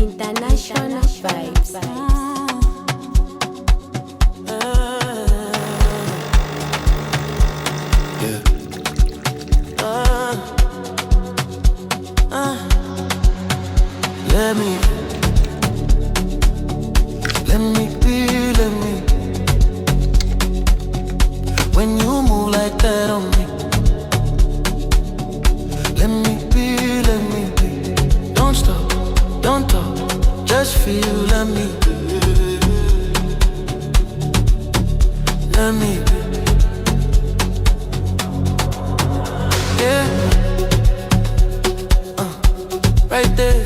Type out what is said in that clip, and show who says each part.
Speaker 1: International vibes.
Speaker 2: Yeah. Let me be, let me. When you move like that on me, let me be, let me be. Don't stop, don't talk, just feel, let me be. Let me be. Yeah. Right there.